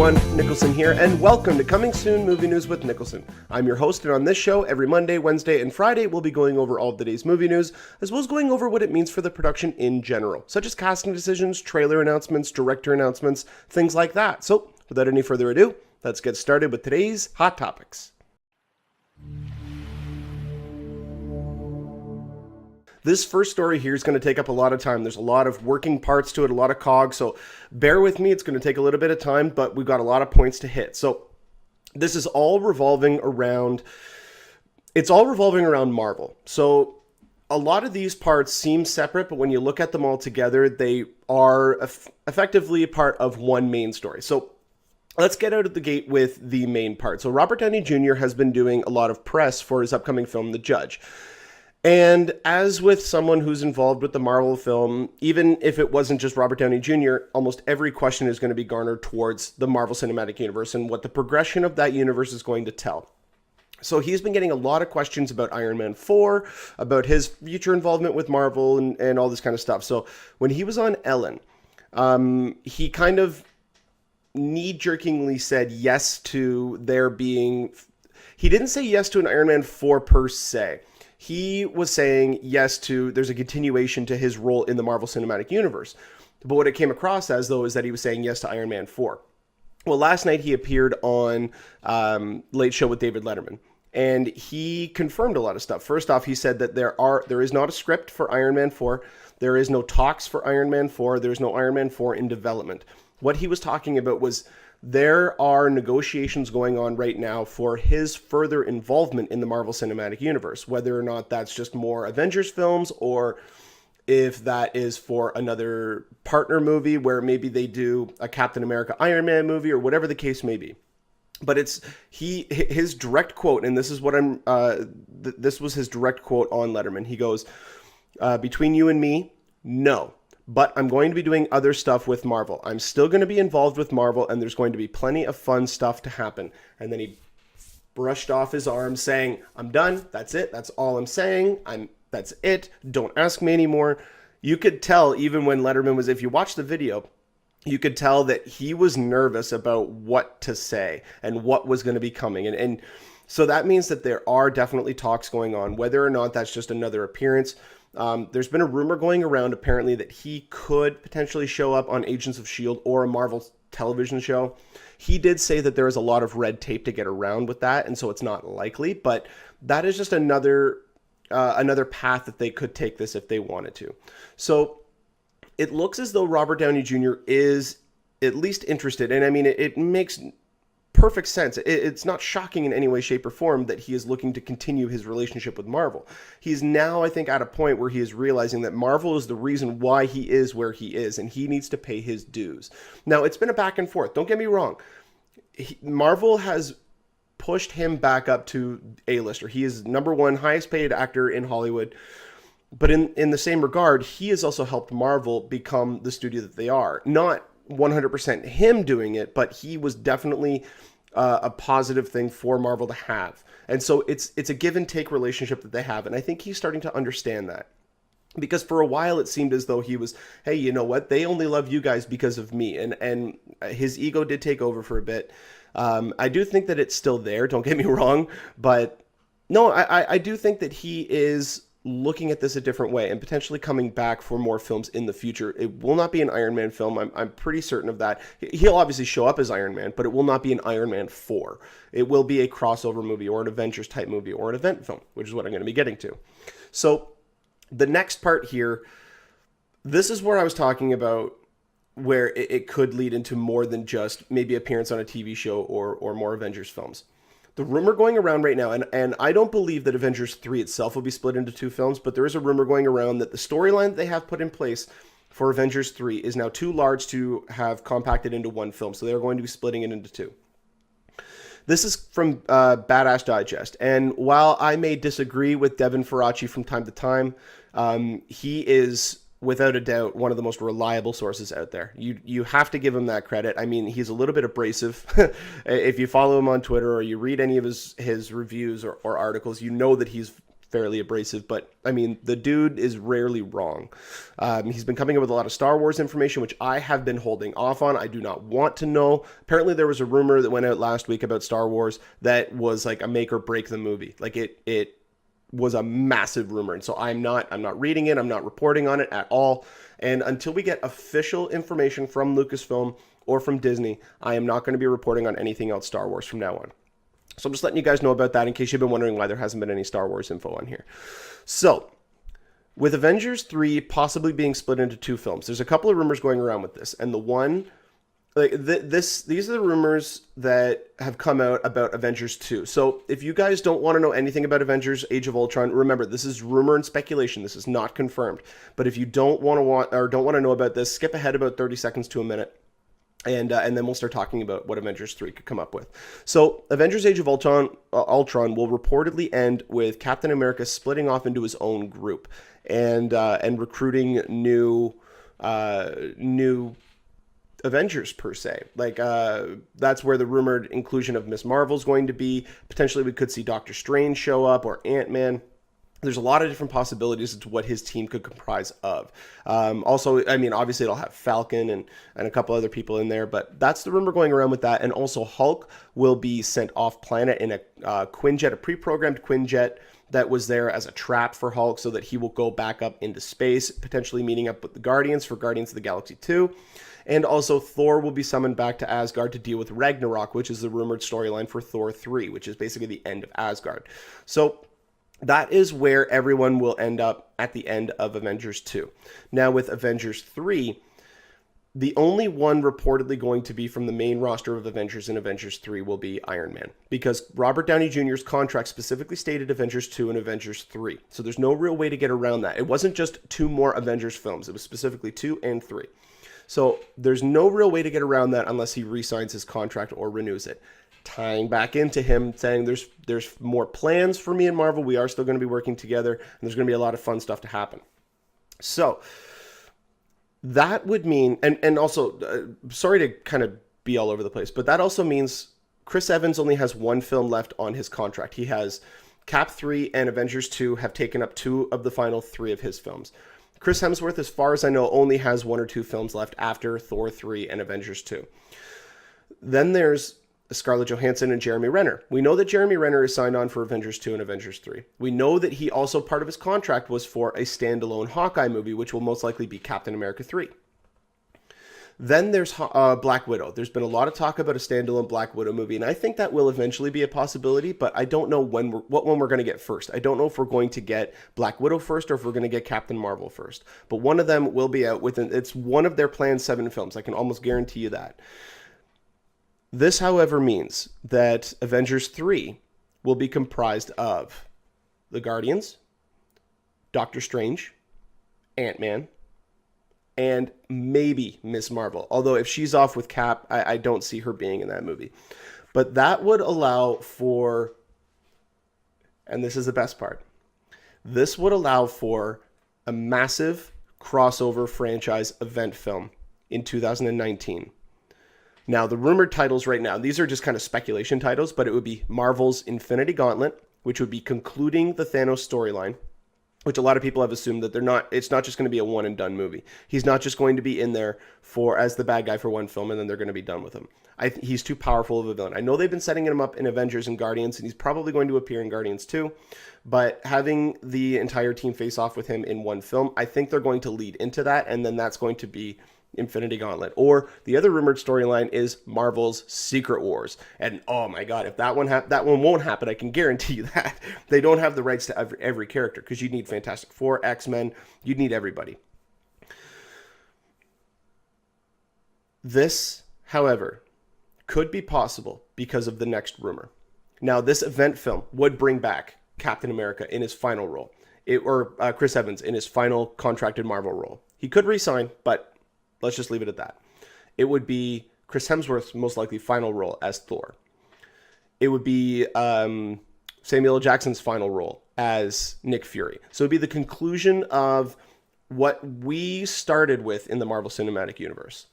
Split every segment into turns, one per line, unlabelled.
everyone, Niklsun here, and welcome to Coming Soon Movie News with Niklsun. I'm your host, and on this show, every Monday, Wednesday, and Friday, we'll be going over all of the day's movie news, as well as going over what it means for the production in general, such as casting decisions, trailer announcements, director announcements, things like that. So, without any further ado, let's get started with today's Hot Topics. This first story here is going to take up a lot of time. There's a lot of working parts to it, a lot of cogs, so bear with me. It's going to take a little bit of time, but we've got a lot of points to hit. So this is all revolving around, Marvel. So a lot of these parts seem separate, but when you look at them all together, they are effectively a part of one main story. So let's get out of the gate with the main part. So Robert Downey Jr. has been doing a lot of press for his upcoming film, The Judge. And as with someone who's involved with the Marvel film, even if it wasn't just Robert Downey Jr., almost every question is going to be garnered towards the Marvel Cinematic Universe and what the progression of that universe is going to tell. So he's been getting a lot of questions about Iron Man 4, about his future involvement with Marvel and all this kind of stuff. So when he was on Ellen, he kind of knee-jerkingly said yes to there being... He didn't say yes to an Iron Man 4 per se. He was saying yes to, there's a continuation to his role in the Marvel Cinematic Universe. But what it came across as, though, is that he was saying yes to Iron Man 4. Well, last night he appeared on Late Show with David Letterman, and he confirmed a lot of stuff. First off, he said that there is not a script for Iron Man 4. There is no talks for Iron Man 4. There's no Iron Man 4 in development. What he was talking about was there are negotiations going on right now for his further involvement in the Marvel Cinematic Universe, whether or not that's just more Avengers films or if that is for another partner movie where maybe they do a Captain America Iron Man movie or whatever the case may be. But it's his direct quote, and this is what this was his direct quote on Letterman. He goes, between you and me, no. But I'm going to be doing other stuff with Marvel. I'm still going to be involved with Marvel, and there's going to be plenty of fun stuff to happen. And then he brushed off his arm saying, I'm done. That's it. That's all I'm saying. That's it. Don't ask me anymore. You could tell, even when Letterman was, if you watch the video, you could tell that he was nervous about what to say and what was going to be coming. And so that means that there are definitely talks going on, whether or not that's just another appearance. There's been a rumor going around, apparently, that he could potentially show up on Agents of S.H.I.E.L.D. or a Marvel television show. He did say that there is a lot of red tape to get around with that, and so it's not likely, but that is just another path that they could take this if they wanted to. So it looks as though Robert Downey Jr. is at least interested, and I mean, it makes perfect sense. It's not shocking in any way, shape, or form that he is looking to continue his relationship with Marvel. He's now, I think, at a point where he is realizing that Marvel is the reason why he is where he is, and he needs to pay his dues. Now, it's been a back and forth. Don't get me wrong. Marvel has pushed him back up to A-lister. He is #1 highest paid actor in Hollywood. But in the same regard, he has also helped Marvel become the studio that they are. Not 100% him doing it, but he was definitely a positive thing for Marvel to have. And so it's a give and take relationship that they have. And I think he's starting to understand that. Because for a while it seemed as though he was, hey, you know what? They only love you guys because of me. And his ego did take over for a bit. I do think that it's still there. Don't get me wrong. But no, I do think that he is looking at this a different way and potentially coming back for more films in the future. It will not be an Iron Man film. I'm pretty certain of that. He'll obviously show up as Iron Man, but it will not be an Iron Man 4. It will be a crossover movie or an Avengers type movie or an event film, which is what I'm going to be getting to. So the next part here, this is where I was talking about where it could lead into more than just maybe appearance on a TV show or more Avengers films. The rumor going around right now, and I don't believe that Avengers 3 itself will be split into 2 films, but there is a rumor going around that the storyline that they have put in place for Avengers 3 is now too large to have compacted into 1 film, so they're going to be splitting it into 2. This is from Badass Digest, and while I may disagree with Devin Faraci from time to time, he is without a doubt one of the most reliable sources out there. You have to give him that credit. I mean, he's a little bit abrasive. If you follow him on Twitter or you read any of his reviews or articles, you know that he's fairly abrasive, but I mean, the dude is rarely wrong. He's been coming up with a lot of Star Wars information, which I have been holding off on. I do not want to know. Apparently, there was a rumor that went out last week about Star Wars that was like a make or break the movie. Like it was a massive rumor, and so I'm not reading it. I'm not reporting on it at all. And until we get official information from Lucasfilm or from Disney, I am not going to be reporting on anything else Star Wars from now on. So I'm just letting you guys know about that in case you've been wondering why there hasn't been any Star Wars info on here. So, with Avengers 3 possibly being split into 2 films, there's a couple of rumors going around with this. And the one, like these are the rumors that have come out about Avengers 2. So, if you guys don't want to know anything about Avengers Age of Ultron, remember, this is rumor and speculation. This is not confirmed. But if you don't want to know about this, skip ahead about 30 seconds to a minute. And then we'll start talking about what Avengers 3 could come up with. So, Avengers Age of Ultron will reportedly end with Captain America splitting off into his own group and recruiting new Avengers, per se. Like, that's where the rumored inclusion of Ms. Marvel is going to be. Potentially, we could see Doctor Strange show up, or Ant-Man. There's a lot of different possibilities as to what his team could comprise of. Also, I mean, obviously it'll have Falcon and a couple other people in there, but that's the rumor going around with that. And also Hulk will be sent off planet in a Quinjet, a pre-programmed Quinjet that was there as a trap for Hulk so that he will go back up into space, potentially meeting up with the Guardians for Guardians of the Galaxy 2. And also Thor will be summoned back to Asgard to deal with Ragnarok, which is the rumored storyline for Thor 3, which is basically the end of Asgard. So that is where everyone will end up at the end of Avengers 2. Now, with Avengers 3, the only one reportedly going to be from the main roster of Avengers in Avengers 3 will be Iron Man, because Robert Downey Jr.'s contract specifically stated Avengers 2 and Avengers 3. So there's no real way to get around that. It wasn't just 2 more Avengers films. It was specifically 2 and 3. So there's no real way to get around that unless he re-signs his contract or renews it. Tying back into him saying there's more plans for me and Marvel. We are still going to be working together, and there's going to be a lot of fun stuff to happen. So that would mean, and also, sorry to kind of be all over the place, but that also means Chris Evans only has 1 film left on his contract. He has Cap 3 and Avengers 2 have taken up 2 of the final 3 of his films. Chris Hemsworth, as far as I know, only has 1 or 2 films left after Thor 3 and Avengers 2. Then there's Scarlett Johansson and Jeremy Renner. We know that Jeremy Renner is signed on for Avengers 2 and Avengers 3. We know that he also, part of his contract was for a standalone Hawkeye movie, which will most likely be Captain America 3. Then there's Black Widow. There's been a lot of talk about a standalone Black Widow movie, and I think that will eventually be a possibility, but I don't know what one we're going to get first. I don't know if we're going to get Black Widow first or if we're going to get Captain Marvel first. But one of them will be out within, it's one of their planned 7 films. I can almost guarantee you that. This, however, means that Avengers 3 will be comprised of the Guardians, Doctor Strange, Ant-Man, and maybe Ms. Marvel. Although if she's off with Cap, I don't see her being in that movie. But that would allow for, and this is the best part, this would allow for a massive crossover franchise event film in 2019. Now, the rumored titles right now, these are just kind of speculation titles, but it would be Marvel's Infinity Gauntlet, which would be concluding the Thanos storyline, which a lot of people have assumed that it's not just going to be a one and done movie. He's not just going to be in there as the bad guy for one film and then they're going to be done with him. He's too powerful of a villain. I know they've been setting him up in Avengers and Guardians, and he's probably going to appear in Guardians 2, but having the entire team face off with him in one film, I think they're going to lead into that, and then that's going to be Infinity Gauntlet. Or the other rumored storyline is Marvel's Secret Wars. And oh my god, if that one won't happen, I can guarantee you that. They don't have the rights to every character, because you'd need Fantastic Four, X-Men, you'd need everybody. This, however, could be possible because of the next rumor. Now, this event film would bring back Captain America in his final role, or Chris Evans in his final contracted Marvel role. He could resign, but let's just leave it at that. It would be Chris Hemsworth's most likely final role as Thor. It would be Samuel L. Jackson's final role as Nick Fury. So it would be the conclusion of what we started with in the Marvel Cinematic Universe.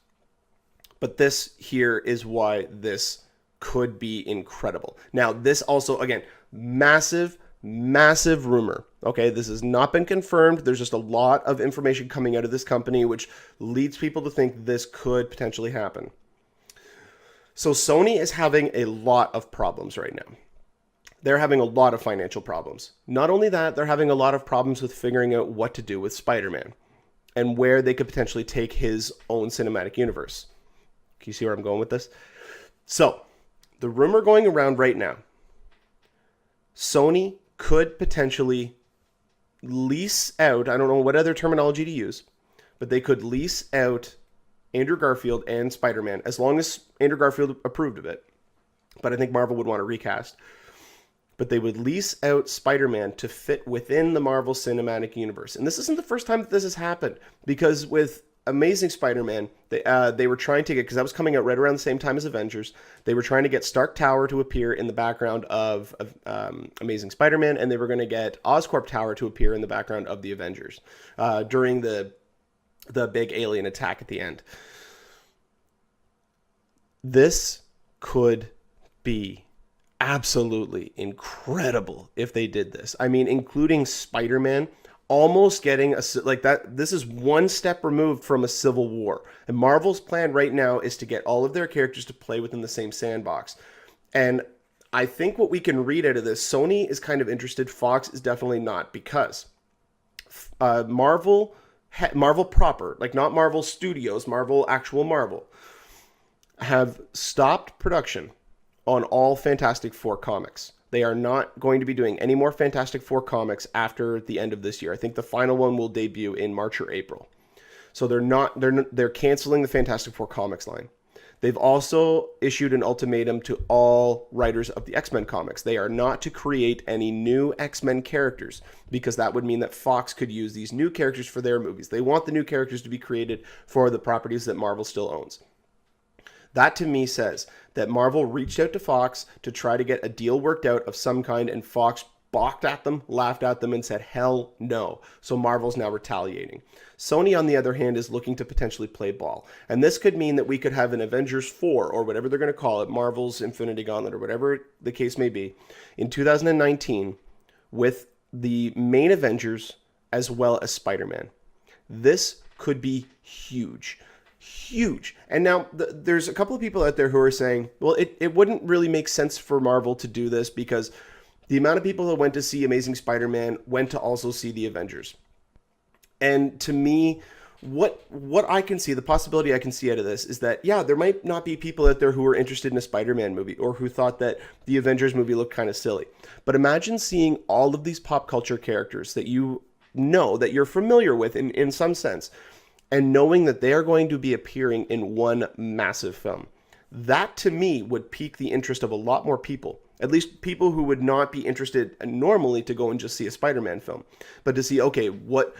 But this here is why this could be incredible. Now, this also, again, massive, Massive rumor. Okay, this has not been confirmed. There's just a lot of information coming out of this company, which leads people to think this could potentially happen. So Sony is having a lot of problems right now. They're having a lot of financial problems. Not only that, they're having a lot of problems with figuring out what to do with Spider-Man and where they could potentially take his own cinematic universe. Can you see where I'm going with this? So, the rumor going around right now, Sony could potentially lease out, I don't know what other terminology to use, but they could lease out Andrew Garfield and Spider-Man, as long as Andrew Garfield approved of it. But I think Marvel would want to recast. But they would lease out Spider-Man to fit within the Marvel Cinematic Universe. And this isn't the first time that this has happened, because with Amazing Spider-Man, they were trying to get, because that was coming out right around the same time as Avengers, they were trying to get Stark Tower to appear in the background of Amazing Spider-Man, and they were going to get Oscorp Tower to appear in the background of the Avengers during the big alien attack at the end. This could be absolutely incredible if they did this. I mean, including Spider-Man almost getting like that. This is one step removed from a civil war. And Marvel's plan right now is to get all of their characters to play within the same sandbox. And I think what we can read out of this, Sony is kind of interested. Fox is definitely not, because Marvel proper, like not Marvel Studios, actual Marvel, have stopped production on all Fantastic Four comics. They are not going to be doing any more Fantastic Four comics after the end of this year. I think the final one will debut in March or April. So they're canceling the Fantastic Four comics line. They've also issued an ultimatum to all writers of the X-Men comics. They are not to create any new X-Men characters, because that would mean that Fox could use these new characters for their movies. They want the new characters to be created for the properties that Marvel still owns. That to me says that Marvel reached out to Fox to try to get a deal worked out of some kind, and Fox balked at them, laughed at them, and said, hell no. So Marvel's now retaliating. Sony, on the other hand, is looking to potentially play ball. And this could mean that we could have an Avengers 4, or whatever they're going to call it, Marvel's Infinity Gauntlet, or whatever the case may be, in 2019 with the main Avengers as well as Spider-Man. This could be huge. Huge. And now there's a couple of people out there who are saying, well, it wouldn't really make sense for Marvel to do this, because the amount of people that went to see Amazing Spider-Man went to also see the Avengers. And to me, what I can see, the possibility I can see out of this is that, yeah, there might not be people out there who are interested in a Spider-Man movie, or who thought that the Avengers movie looked kind of silly. But imagine seeing all of these pop culture characters that you know, that you're familiar with in some sense, and knowing that they are going to be appearing in one massive film. That, to me, would pique the interest of a lot more people. At least people who would not be interested normally to go and just see a Spider-Man film. But to see, okay, what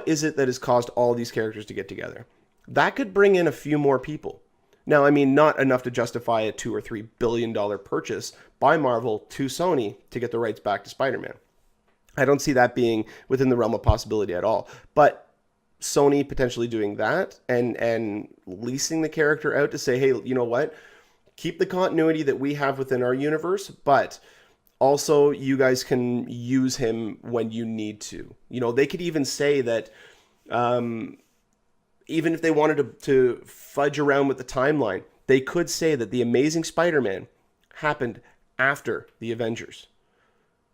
is it that has caused all these characters to get together? That could bring in a few more people. Now, I mean, not enough to justify a $2 or $3 billion purchase by Marvel to Sony to get the rights back to Spider-Man. I don't see that being within the realm of possibility at all. But Sony potentially doing that and leasing the character out to say, hey, you know what? Keep the continuity that we have within our universe, but also you guys can use him when you need to. You know, they could even say that even if they wanted to fudge around with the timeline, they could say that the Amazing Spider-Man happened after the Avengers.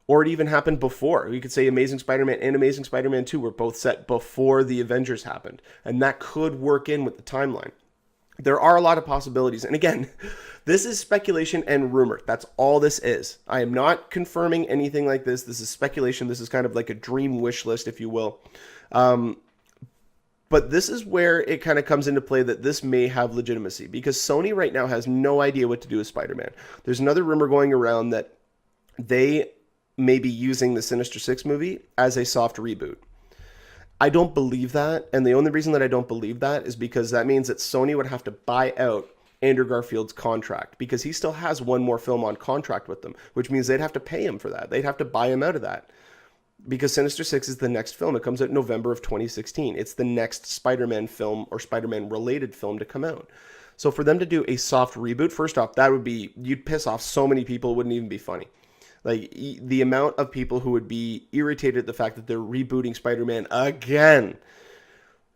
Or it even happened before. We could say Amazing Spider-Man and Amazing Spider-Man 2 were both set before the Avengers happened. And that could work in with the timeline. There are a lot of possibilities. And again, this is speculation and rumor. That's all this is. I am not confirming anything like this. This is speculation. This is kind of like a dream wish list, if you will. But this is where it kind of comes into play that this may have legitimacy. Because Sony right now has no idea what to do with Spider-Man. There's another rumor going around that they may be using the Sinister Six movie as a soft reboot. I don't believe that, and the only reason that I don't believe that is because that means that Sony would have to buy out Andrew Garfield's contract, because he still has one more film on contract with them, which means they'd have to pay him for that. They'd have to buy him out of that, because Sinister Six is the next film. It comes out in November of 2016. It's the next Spider-Man film or Spider-Man related film to come out. So for them to do a soft reboot, first off, that would be, you'd piss off so many people, it wouldn't even be funny. Like the amount of people who would be irritated at the fact that they're rebooting Spider-Man again.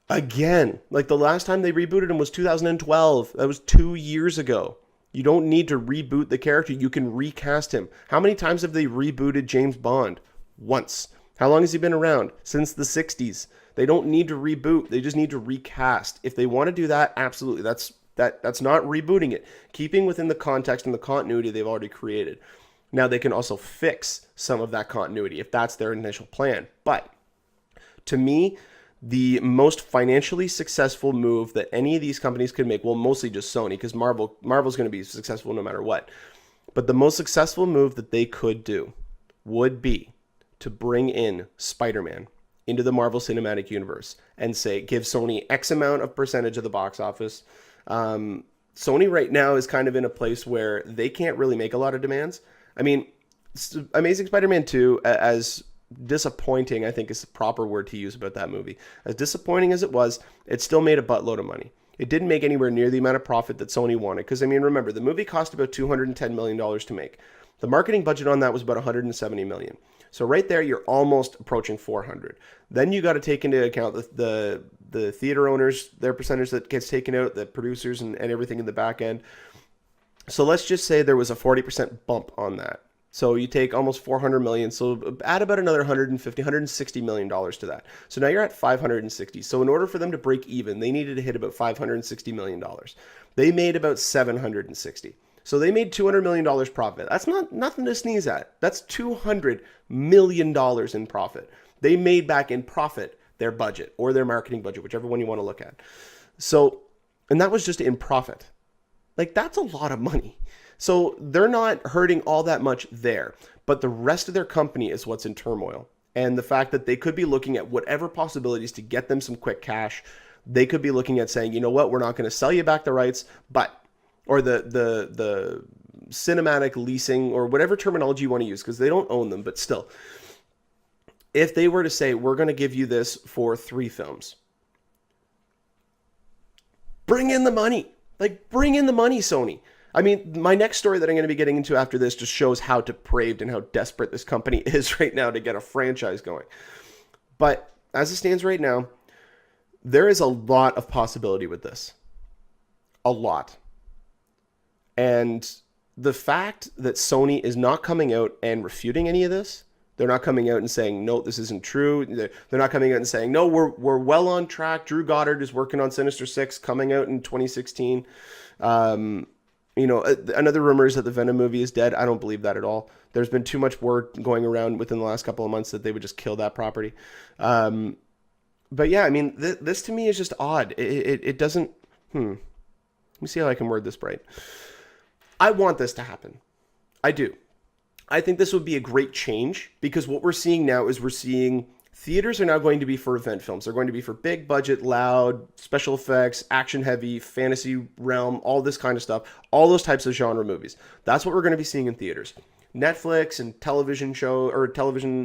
Again. Like the last time they rebooted him was 2012. That was 2 years ago. You don't need to reboot the character. You can recast him. How many times have they rebooted James Bond? Once. How long has he been around? Since the 60s. They don't need to reboot. They just need to recast. If they want to do that, absolutely. That's not rebooting it. Keeping within the context and the continuity they've already created. Now they can also fix some of that continuity if that's their initial plan. But to me, the most financially successful move that any of these companies could make, well, mostly just Sony, because Marvel's going to be successful no matter what. But the most successful move that they could do would be to bring in Spider-Man into the Marvel Cinematic Universe and say, give Sony X amount of percentage of the box office. Sony right now is kind of in a place where they can't really make a lot of demands. I mean, Amazing Spider-Man 2, as disappointing, I think is the proper word to use about that movie. As disappointing as it was, it still made a buttload of money. It didn't make anywhere near the amount of profit that Sony wanted. Because, I mean, remember, the movie cost about $210 million to make. The marketing budget on that was about $170 million. So right there, you're almost approaching 400. Then you got to take into account the theater owners, their percentage that gets taken out, the producers and everything in the back end. So let's just say there was a 40% bump on that. So you take almost 400 million. So add about another 160 million dollars to that. So now you're at 560. So in order for them to break even, they needed to hit about 560 million dollars. They made about 760. So they made $200 million profit. That's not nothing to sneeze at. That's $200 million in profit. They made back in profit their budget or their marketing budget, whichever one you want to look at. So, and that was just in profit. Like, that's a lot of money. So they're not hurting all that much there, but the rest of their company is what's in turmoil. And the fact that they could be looking at whatever possibilities to get them some quick cash. They could be looking at saying, you know what, we're not going to sell you back the rights, but, or the cinematic leasing or whatever terminology you want to use, because they don't own them, but still, if they were to say, we're going to give you this for 3 films, bring in the money. Like, bring in the money, Sony. I mean, my next story that I'm going to be getting into after this just shows how depraved and how desperate this company is right now to get a franchise going. But as it stands right now, there is a lot of possibility with this. A lot. And the fact that Sony is not coming out and refuting any of this, they're not coming out and saying, no, this isn't true. They're not coming out and saying, no, we're well on track. Drew Goddard is working on Sinister Six coming out in 2016. You know, another rumor is that the Venom movie is dead. I don't believe that at all. There's been too much word going around within the last couple of months that they would just kill that property. But yeah, I mean, this to me is just odd. It doesn't, let me see how I can word this right. I want this to happen. I do. I think this would be a great change, because what we're seeing now is we're seeing theaters are now going to be for event films. They're going to be for big budget, loud, special effects, action heavy, fantasy realm, all this kind of stuff, all those types of genre movies. That's what we're going to be seeing in theaters. Netflix and television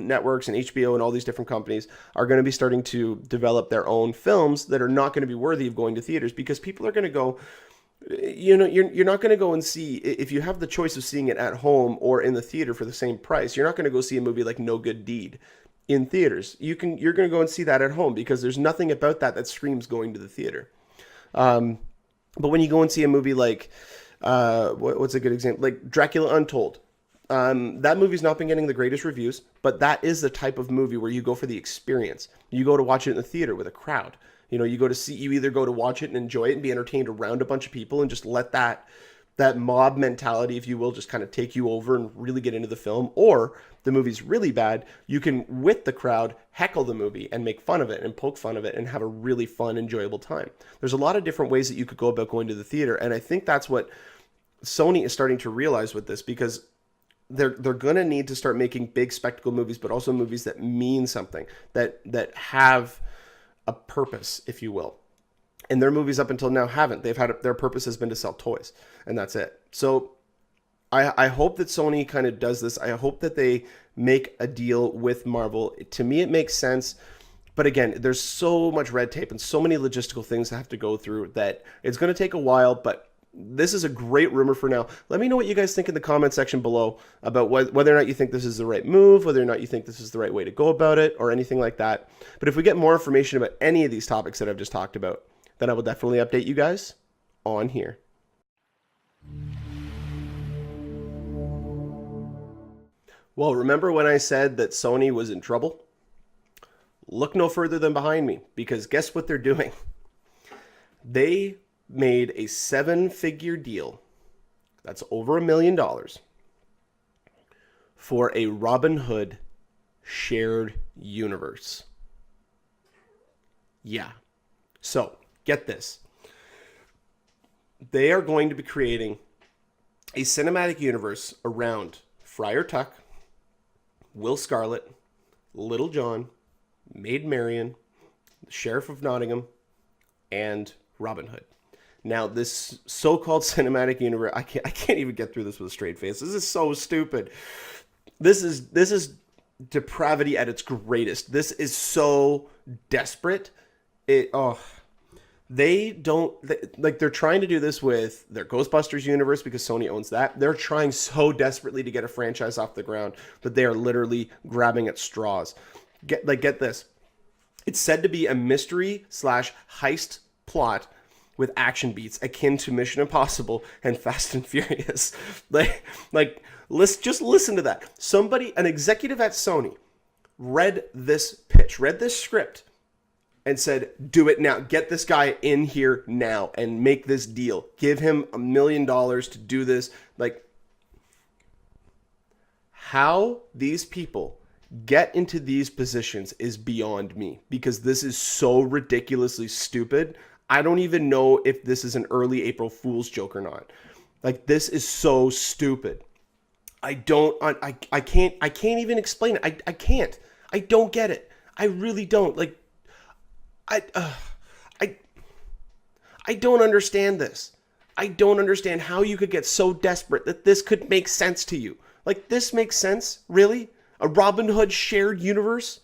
networks and HBO and all these different companies are going to be starting to develop their own films that are not going to be worthy of going to theaters, because people are going to go, you know, you're not going to go and see, if you have the choice of seeing it at home or in the theater for the same price, you're not going to go see a movie like No Good Deed in theaters. You're going to go and see that at home, because there's nothing about that screams going to the theater. But when you go and see a movie like, what's a good example? Like Dracula Untold. That movie's not been getting the greatest reviews, but that is the type of movie where you go for the experience. You go to watch it in the theater with a crowd. You know, you either go to watch it and enjoy it and be entertained around a bunch of people and just let that mob mentality, if you will, just kind of take you over and really get into the film. Or the movie's really bad, you can, with the crowd, heckle the movie and make fun of it and poke fun of it and have a really fun, enjoyable time. There's a lot of different ways that you could go about going to the theater, and I think that's what Sony is starting to realize with this, because they're going to need to start making big spectacle movies, but also movies that mean something, that have a purpose, if you will. And their movies up until now haven't. Their purpose has been to sell toys, and that's it. So I hope that Sony kind of does this. I hope that they make a deal with Marvel. To me, it makes sense. But again, there's so much red tape and so many logistical things that have to go through that it's going to take a while, but this is a great rumor for now. Let me know what you guys think in the comment section below about whether or not you think this is the right move, whether or not you think this is the right way to go about it, or anything like that. But if we get more information about any of these topics that I've just talked about, then I will definitely update you guys on here. Well, remember when I said that Sony was in trouble? Look no further than behind me, because guess what they're doing? They made a 7-figure deal, that's over $1 million, for a Robin Hood shared universe. Yeah. So, get this. They are going to be creating a cinematic universe around Friar Tuck, Will Scarlet, Little John, Maid Marian, the Sheriff of Nottingham, and Robin Hood. Now, this so-called cinematic universe, I can't even get through this with a straight face. This is so stupid. This is depravity at its greatest. This is so desperate. They're trying to do this with their Ghostbusters universe because Sony owns that. They're trying so desperately to get a franchise off the ground that they are literally grabbing at straws. Get this. It's said to be a mystery / heist plot with action beats akin to Mission Impossible and Fast and Furious. Just listen to that. An executive at Sony read this script and said, do it now. Get this guy in here now and make this deal. Give him $1 million to do this. How these people get into these positions is beyond me, because this is so ridiculously stupid. I don't even know if this is an early April Fool's joke or not. This is so stupid. I can't even explain it. I can't. I don't get it. I really don't. I don't understand this. I don't understand how you could get so desperate that this could make sense to you. This makes sense? Really? A Robin Hood shared universe?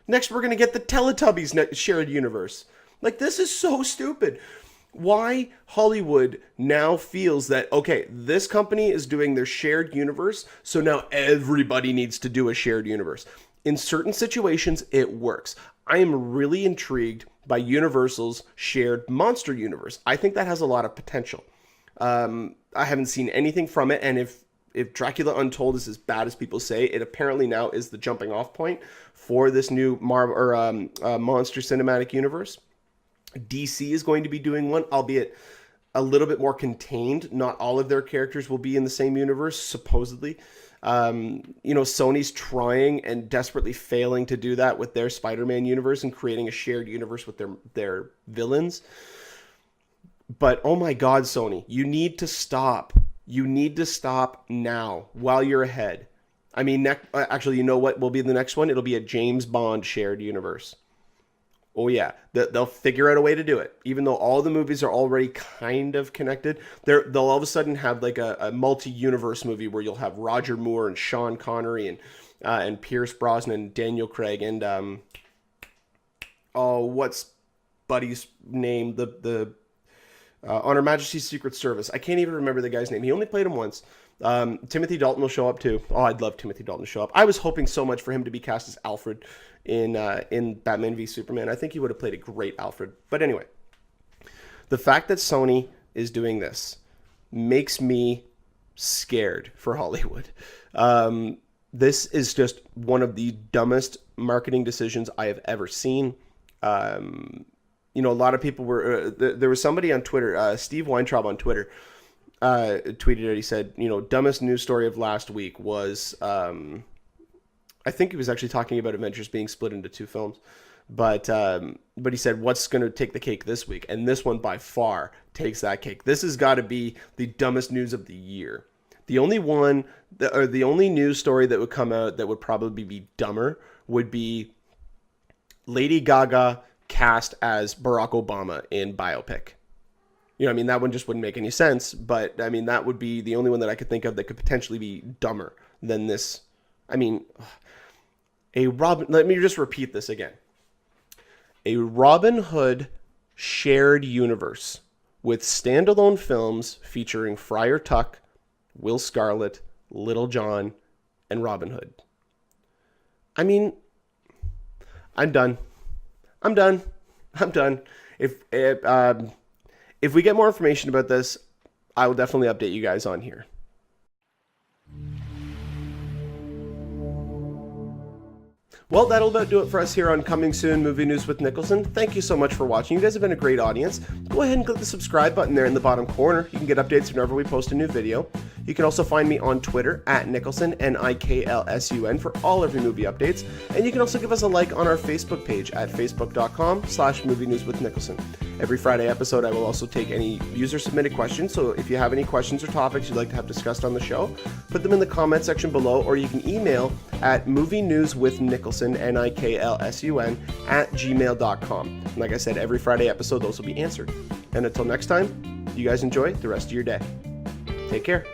Next, we're going to get the Teletubbies shared universe. This is so stupid. Why Hollywood now feels that, okay, this company is doing their shared universe, so now everybody needs to do a shared universe. In certain situations, it works. I am really intrigued by Universal's shared monster universe. I think that has a lot of potential. I haven't seen anything from it, and if Dracula Untold is as bad as people say, it apparently now is the jumping off point for this new monster cinematic universe. DC is going to be doing one, albeit a little bit more contained. Not all of their characters will be in the same universe, supposedly. Sony's trying and desperately failing to do that with their Spider-Man universe and creating a shared universe with their villains. But oh my God, Sony, you need to stop. You need to stop now while you're ahead. I mean, actually, you know what will be the next one? It'll be a James Bond shared universe. Oh yeah, they'll figure out a way to do it. Even though all the movies are already kind of connected, they'll all of a sudden have a multi-universe movie where you'll have Roger Moore and Sean Connery and Pierce Brosnan and Daniel Craig and what's Buddy's name? The on Her Majesty's Secret Service. I can't even remember the guy's name. He only played him once. Timothy Dalton will show up too. Oh, I'd love Timothy Dalton to show up. I was hoping so much for him to be cast as Alfred in Batman v Superman. I think he would have played a great Alfred. But anyway, the fact that Sony is doing this makes me scared for Hollywood. This is just one of the dumbest marketing decisions I have ever seen. A lot of people were... there was somebody on Twitter, Steve Weintraub on Twitter, tweeted it. He said, dumbest news story of last week was... I think he was actually talking about Avengers being split into 2 films. But he said, what's going to take the cake this week? And this one by far takes that cake. This has got to be the dumbest news of the year. The only news story that would come out that would probably be dumber would be Lady Gaga cast as Barack Obama in biopic. That one just wouldn't make any sense. But, that would be the only one that I could think of that could potentially be dumber than this. Let me just repeat this again. A Robin Hood shared universe with standalone films featuring Friar Tuck, Will Scarlet, Little John, and Robin Hood. I mean, I'm done. If we get more information about this, I will definitely update you guys on here. Well, that'll about do it for us here on Coming Soon Movie News with Niklsun. Thank you so much for watching. You guys have been a great audience. Go ahead and click the subscribe button there in the bottom corner. You can get updates whenever we post a new video. You can also find me on Twitter at Niklsun, Niklsun, for all of your movie updates. And you can also give us a like on our Facebook page at facebook.com/movie news with Niklsun. Every Friday episode, I will also take any user-submitted questions, so if you have any questions or topics you'd like to have discussed on the show, put them in the comment section below, or you can email at movienewswithniklsun, Niklsun, @gmail.com. Like I said, every Friday episode, those will be answered. And until next time, you guys enjoy the rest of your day. Take care.